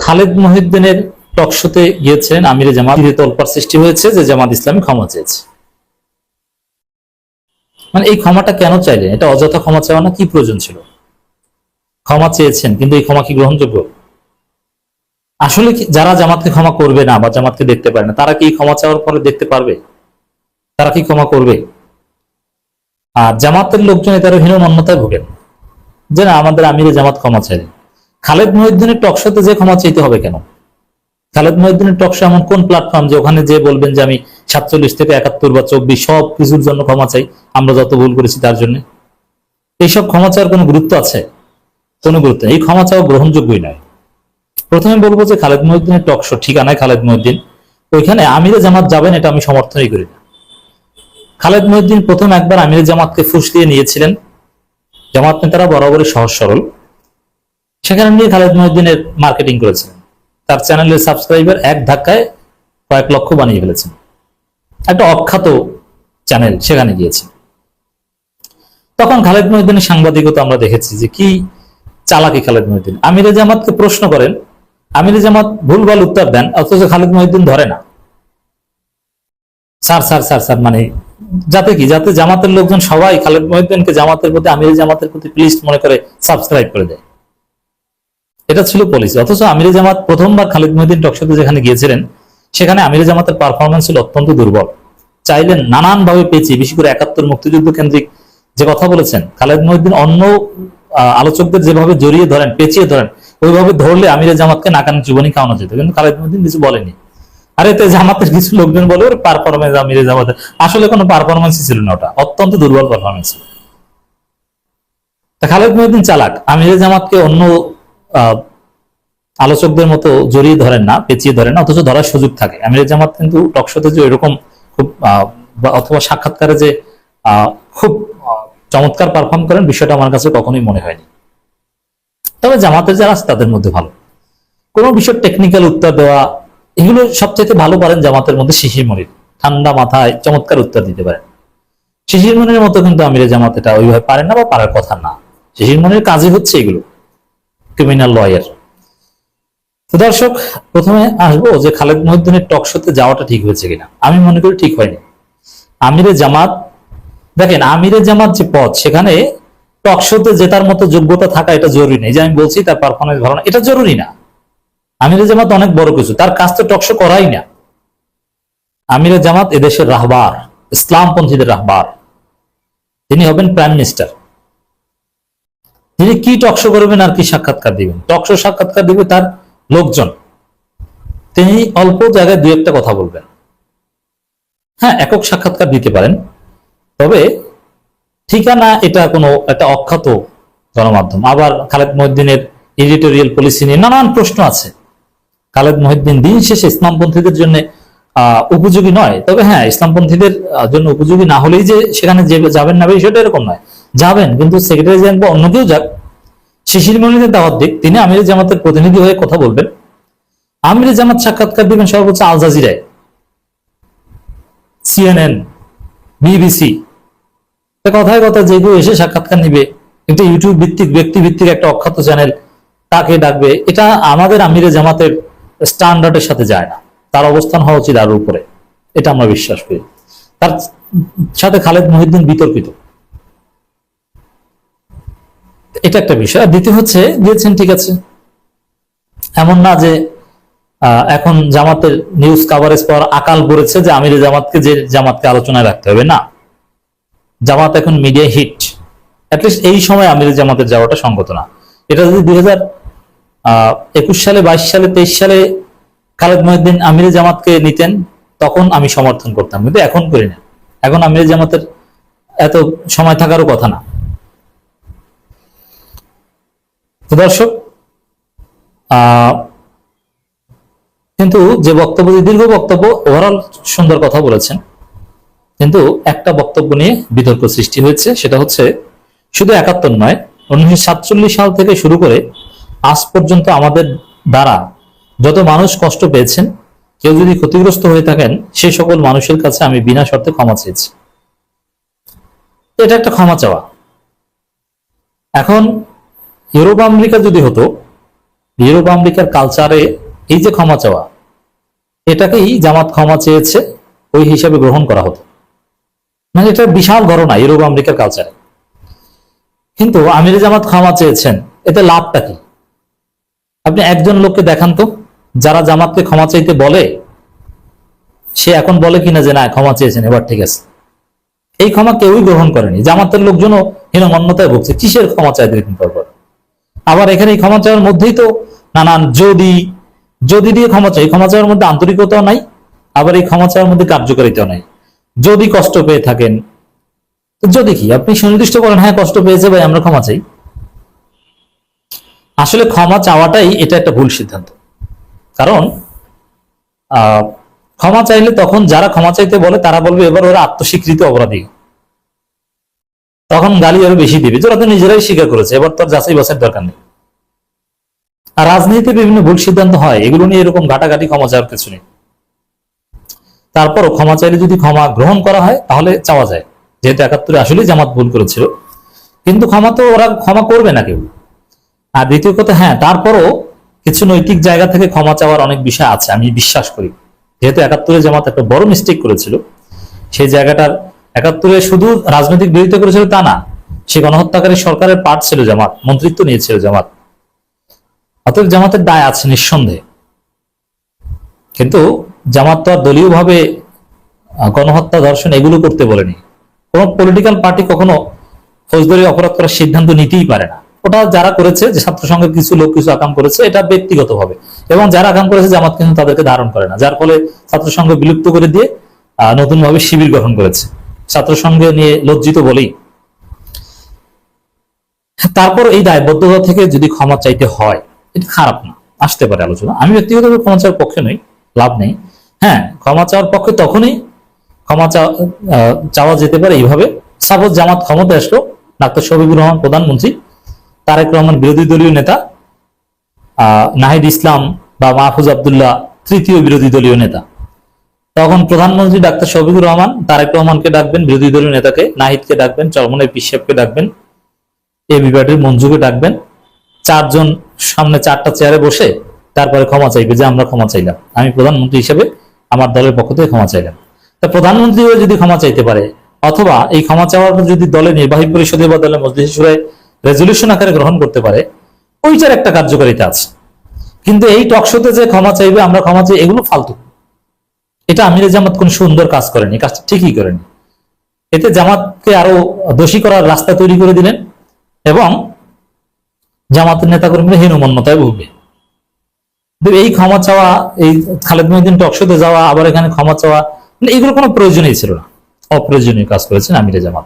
খালেদ মহিউদ্দিনের টকশোতে গিয়েছেন আমিরে জামাত, তোলপাড় সৃষ্টি হয়েছে যে জামাত ইসলামী ক্ষমা চেয়েছে। মানে এই ক্ষমাটা কেন চাইলেন? এটা অযথা ক্ষমা চাওয়া না? কি প্রয়োজন ছিল? ক্ষমা চেয়েছেন, কিন্তু এই ক্ষমা কি গ্রহণযোগ্য? আসলে যারা জামাতকে ক্ষমা করবে না বা জামাতকে দেখতে পারে না, তারা কি ক্ষমা চাওয়ার পরে দেখতে পারবে? তারা কি ক্ষমা করবে? আর জামাতের লোকজন এটার হীনমন্যতায় ভোগেন যে না, আমাদের আমিরে জামাত ক্ষমা চাইলেন। খালেদ মহিউদ্দিনের টকশোতে যে ক্ষমা চাইতে হবে কেন? খালেদ মহিউদ্দিনের টকশো এমন কোন প্ল্যাটফর্ম যে ওখানে যে বলবেন যে আমি 47 থেকে 71 বা 24 সব কিছুর জন্য ক্ষমা চাই, আমরা যত ভুল করেছি তার জন্য? এইসব ক্ষমা চাওয়ার কোনো গুরুত্ব আছে? কোনো গুরুত্ব নেই। এই ক্ষমা চাওয়া গ্রহণযোগ্যই নয়। প্রথমে বলবো যে খালেদ মহিউদ্দিনের টকশো ঠিকানায় খালেদ মহিউদ্দিন, ওইখানে আমিরে জামাত যাবেন এটা আমি সমর্থনই করি না। খালেদ মহিউদ্দিন প্রথম একবার আমিরে জামাতকে ফুস দিয়ে নিয়েছিলেন, জামাত নেতারা বরাবরই সহজ সরল, সেখানে নিয়ে খালেদ মহিউদ্দিনের মার্কেটিং করেছিলেন। তার চ্যানেলের সাবস্ক্রাইবার এক ধাক্কায় কয়েক লক্ষ বানিয়ে ফেলেছেন। একটা অখ্যাত চ্যানেল সেখানে গিয়েছে। তখন খালেদ মহিউদ্দিনের সাংবাদিকতা আমরা দেখেছি যে কি চালাকি খালেদ মহিউদ্দিন। আমিরে জামাতকে প্রশ্ন করেন, আমিরে জামাত ভুলভাল উত্তর দেন, অথচ খালেদ মহিউদ্দিন ধরে না। স্যার স্যার স্যার স্যার মানে যাতে জামাতের লোকজন সবাই খালেদ মহিউদ্দিনকে জামাতের প্রতি, আমিরে জামাতের প্রতি প্লিজ মনে করে সাবস্ক্রাইব করে দেয়। এটা ছিল পলিসি। অথচ আমিরে জামাত প্রথমবার খালেদ মহিউদ্দিন টকশোতে যেখানে গিয়েছিলেন, সেখানে আমিরে জামাতের পারফরমেন্স ছিল অত্যন্ত দুর্বল। চাইলেন নানান ভাবে পেঁচিয়ে, বিশেষ করে 71 মুক্তিযুদ্ধ কেন্দ্রিক যে কথা বলেছেন খালেদ মহিউদ্দিন, অন্য আলোচকদের যেভাবে জড়িয়ে ধরেন, পেঁচিয়ে ধরেন, ওইভাবে ধরলে আমিরে জামাতকে নাকানি চুবানি খাওয়ানো যেত, কিন্তু খালেদ মহিউদ্দিন কিছু বলেনি। আর এতে জামাতের কিছু লোকজন বলে ওর পারফরমেন্স, আমিরে জামাতের আসলে কোনো পারফরমেন্সই ছিল না, ওটা অত্যন্ত দুর্বল পারফরমেন্স ছিল। খালেদ মহিউদ্দিন চালাক, আমিরে জামাতকে অন্য আলোচকদের মতো জড়িয়ে ধরেন না, পেঁচিয়ে ধরেন না, অথচ ধরার সুযোগ থাকে। আমিরে জামাত কিন্তু টকশোতে যে এরকম খুব অথবা সাক্ষাৎকারে যে খুব চমৎকার পারফর্ম করেন, বিষয়টা আমার কাছে কখনোই মনে হয়নি। তবে জামাতের যারা আছে তাদের মধ্যে ভালো, কোনো বিষয় টেকনিক্যাল উত্তর দেওয়া, এগুলো সবচেয়ে ভালো পারেন জামাতের মধ্যে শিশির মনির। ঠান্ডা মাথায় চমৎকার উত্তর দিতে পারেন। শিশির মনির মতো কিন্তু আমিরে জামাত এটা ওইভাবে পারেন না, বা পারার কথা না। শিশির মনির কাজই হচ্ছে এগুলো, ক্রিমিনাল লয়ার। তো দর্শক, প্রথমে আসবো যে খালেদ মহিউদ্দিনের টকশোতে যাওয়াটা ঠিক হয়েছে কিনা। আমি মনে করি ঠিক হয়নি। আমিরে জামাত, দেখেন আমিরে জামাত যে পদ, সেখানে টকশোতে জেতার মতো যোগ্যতা থাকা এটা জরুরি নেই। যে আমি বলছি তার পারফরমেন্স ভালো না, এটা জরুরি না। আমিরে জামাত অনেক বড় কিছু, তার কাজ তো টকশো করাই না। আমিরে জামাত এদেশের রাহবার, ইসলামপন্থীদের রাহবার। তিনি হবেন প্রাইম মিনিস্টার। তিনি কি টকশো করবেন আর কি সাক্ষাৎকার দিবেন? টকশো সাক্ষাৎকার দিবে তার লোকজন। তিনি অল্প জায়গায় দুই একটা কথা বলবেন। হ্যাঁ, একক সাক্ষাৎকার দিতে পারেন, তবে ঠিকানা এটা কোনো একটা অখ্যাত গণমাধ্যম। আবার খালেদ মহিউদ্দিনের এডিটোরিয়াল পলিসি নিয়ে নানান প্রশ্ন আছে। খালেদ মহিউদ্দিন দিন শেষে ইসলামপন্থীদের জন্য উপযোগী নয়, তবে হ্যাঁ, ইসলামপন্থীদের জন্য উপযোগী না হলেই যে সেখানে যাবেন না বিষয়টা এরকম নয়, যাবেন, কিন্তু সেক্রেটারি জেনারেল বা অন্য কেউ যাক, শিশির মনিরের দাওয়াত দিক, তিনি আমিরে জামাতের প্রতিনিধি হয়ে কথা বলবেন। আমিরে জামাত সাক্ষাৎকার দিবেন সর্বোচ্চ আল জাজিরায়, CNN, BBC, কথায় কথা যেগুলো এসে সাক্ষাৎকার নিবে, কিন্তু ইউটিউব ভিত্তিক, ব্যক্তি ভিত্তিক একটা অখ্যাত চ্যানেল তাকে ডাকবে, এটা আমাদের আমিরে জামাতের স্ট্যান্ডার্ডের সাথে যায় না। তার অবস্থান হওয়া উচিত আরো উপরে, এটা আমরা বিশ্বাস করি। তার সাথে খালেদ মহিউদ্দিন বিতর্কিত, এটা একটা বিষয়। আর দ্বিতীয় হচ্ছে, দিয়েছেন ঠিক আছে, এমন না যে এখন জামাতের নিউজ কাভারেজ পাওয়ার আকাল পড়েছে যে আমিরে জামাতকে, যে জামাতকে আলোচনায় রাখতে হবে না। জামাত এখন মিডিয়া হিট, অ্যাটলিস্ট এই সময় আমিরে জামাতের যাওয়াটা সঙ্গত না। এটা যদি 2021 সালে, 22 সালে, 23 সালে খালেদ মহিউদ্দিন আমিরে জামাতকে নিতেন, তখন আমি সমর্থন করতাম, কিন্তু এখন করি না। এখন আমিরে জামাতের এত সময় থাকারও কথা না। তো দর্শক, কিন্তু যে বক্তব্য, দীর্ঘ বক্তব্য, ওভারঅল সুন্দর কথা বলেছেন, কিন্তু একটা বক্তব্য নিয়ে বিতর্ক সৃষ্টি হয়েছে। সেটা হচ্ছে, শুধু 71 নয়, 1947 সাল থেকে শুরু করে আজ পর্যন্ত আমাদের দ্বারা যত মানুষ কষ্ট পেয়েছেন, কেউ যদি ক্ষতিগ্রস্ত হয়ে থাকেন, সেই সকল মানুষের কাছে আমি বিনা শর্তে ক্ষমা চেয়েছি। এটা একটা ক্ষমা চাওয়া। এখন ইউরোপ আমেরিকা যদি হতো, ইউরোপ আমেরিকার কালচারে এই যে ক্ষমা চাওয়া, এটাকেই জামাত ক্ষমা চেয়েছে ওই হিসাবে গ্রহণ করা হতো। মানে এটা বিশাল ঘটনা ইউরোপ আমেরিকার কালচারে। কিন্তু আমিরে জামাত ক্ষমা চেয়েছেন, এতে লাভটা কি? আপনি একজন লোককে দেখান তো যারা জামাতকে ক্ষমা চাইতে বলে, সে এখন বলে কিনা যে না ক্ষমা চেয়েছেন এবার ঠিক আছে। এই ক্ষমা কেউই গ্রহণ করেনি। জামাতের লোকজনও হীনমন্যতায় ভুগছে, কিসের ক্ষমা চাইতে দিন পর। আবার এখানে এই ক্ষমা চাওয়ার মধ্যেই তো নানান যদি যদি দিয়ে ক্ষমা চাই, ক্ষমা চাওয়ার মধ্যে আন্তরিকতাও নাই, আবার এই ক্ষমা চাওয়ার মধ্যে কার্যকারিতাও নাই। যদি কষ্ট পেয়ে থাকেন, তো যদি কি আপনি সুনির্দিষ্ট করেন হ্যাঁ কষ্ট পেয়েছে ভাই আমরা ক্ষমা চাই। আসলে ক্ষমা চাওয়াটাই এটা একটা ভুল সিদ্ধান্ত। কারণ ক্ষমা চাইলে তখন যারা ক্ষমা চাইতে বলে তারা বলবে এবার ওরা আত্মস্বীকৃত অপরাধী, তখন গালি আরো বেশি দিবে, যারা তো নিজেরাই স্বীকার করেছে, এবার তো যাচাই বাছাইয়ের দরকার নেই। আর রাজনীতিতে বিভিন্ন ভুল সিদ্ধান্ত হয়, এগুলো নিয়ে এরকম ঘাটাঘাটি ক্ষমা চাওয়ার কিছু নেই। তারপরও ক্ষমা চাইলে যদি ক্ষমা গ্রহণ করা হয় তাহলে চাওয়া যায়, যেহেতু ৭১ আসলেই জামাত ভুল করেছিল। কিন্তু ক্ষমা তো ওরা ক্ষমা করবে না কেউ। আর দ্বিতীয় কথা, হ্যাঁ তারপরও কিছু নৈতিক জায়গা থেকে ক্ষমা চাওয়ার অনেক বিষয় আছে আমি বিশ্বাস করি। যেহেতু ৭১ জামাত একটা বড় মিস্টেক করেছিল, সেই জায়গাটার ৭১ শুধু রাজনৈতিক বিরোধিতা করেছিল তা না, সে গণহত্যাকারী সরকারের পার্ট ছিল জামাত, মন্ত্রিত্ব নিয়েছিল জামাত। অতএব জামাতের দায় আছে নিঃসন্দেহে। কিন্তু জামাত তো আর দলীয় ভাবে গণহত্যা, ধর্ষণ এগুলো করতে বলেনি। কোন পলিটিক্যাল পার্টি কখনো ফৌজদারি অপরাধ করার সিদ্ধান্ত নিতেই পারে না। ওটা যারা করেছে, যে ছাত্র সংঘের কিছু লোক কিছু আকাম করেছে, এটা ব্যক্তিগত ভাবে, এবং যারা আকাম করেছে জামাত কিন্তু তাদেরকে ধারণ করে না, যার ফলে ছাত্র সংঘ বিলুপ্ত করে দিয়ে নতুন ভাবে শিবির গঠন করেছে, ছাত্র সংঘ নিয়ে লজ্জিত বলেই। তারপর এই দায়বদ্ধতা থেকে যদি ক্ষমা চাইতে হয়, এটা খারাপ না, আসতে পারে আলোচনা। আমি ব্যক্তিগতভাবে ক্ষমা চাওয়ার পক্ষে নই, লাভ নেই। হ্যাঁ ক্ষমা চাওয়ার পক্ষে তখনই ক্ষমা চাওয়া যেতে পারে এইভাবে, সাপোজ জামাত ক্ষমতায় আসলো, ডাক্তার শফিকুর রহমান প্রধানমন্ত্রী, তারেক রহমান বিরোধী দলীয় নেতা, নাহিদ ইসলাম বা মাহফুজ আবদুল্লাহ তৃতীয় বিরোধী দলীয় নেতা। তখন প্রধানমন্ত্রী ডাক্তার শফিকুর রহমান তারেক রহমানকে ডাকবেন, বিরোধী দলীয় নেতাকে নাহিদকে ডাকবেন, চরমনের পিসেবকে ডাকবেন, এবি পার্টির মঞ্জুকে ডাকবেন, চারজন সামনে চারটা চেয়ারে বসে তারপরে ক্ষমা চাইবে যে আমরা ক্ষমা চাইলাম, আমি প্রধানমন্ত্রী হিসেবে আমার দলের পক্ষ থেকে ক্ষমা চাইলাম। তা প্রধানমন্ত্রী যদি ক্ষমা চাইতে পারে, অথবা এই ক্ষমা চাওয়ার যদি দলের নির্বাহী পরিষদে বা দলের মজলিসে শুরায় রেজলিউশন আকারে গ্রহণ করতে পারে, ওইটার একটা কার্যকারিতা আছে। কিন্তু এই টকশোতে যে ক্ষমা চাইবে আমরা ক্ষমা চাই, এগুলো ফালতু। এটা আমিরে জামাত কোন সুন্দর কাজ করেনি, কাজটা ঠিকই করেনি। এতে জামাতকে আরো দোষী করার রাস্তা তৈরি করে দিলেন, এবং জামাতের নেতাকর্মীরা হীনমন্যতায় ভুগবে। এই ক্ষমা চাওয়া, এই খালেদ মহিউদ্দিন টকশোতে যাওয়া, আবার এখানে ক্ষমা চাওয়া, এগুলো কোনো প্রয়োজনই ছিল না, অপ্রয়োজনীয় কাজ করেছেন আমিরে জামাত।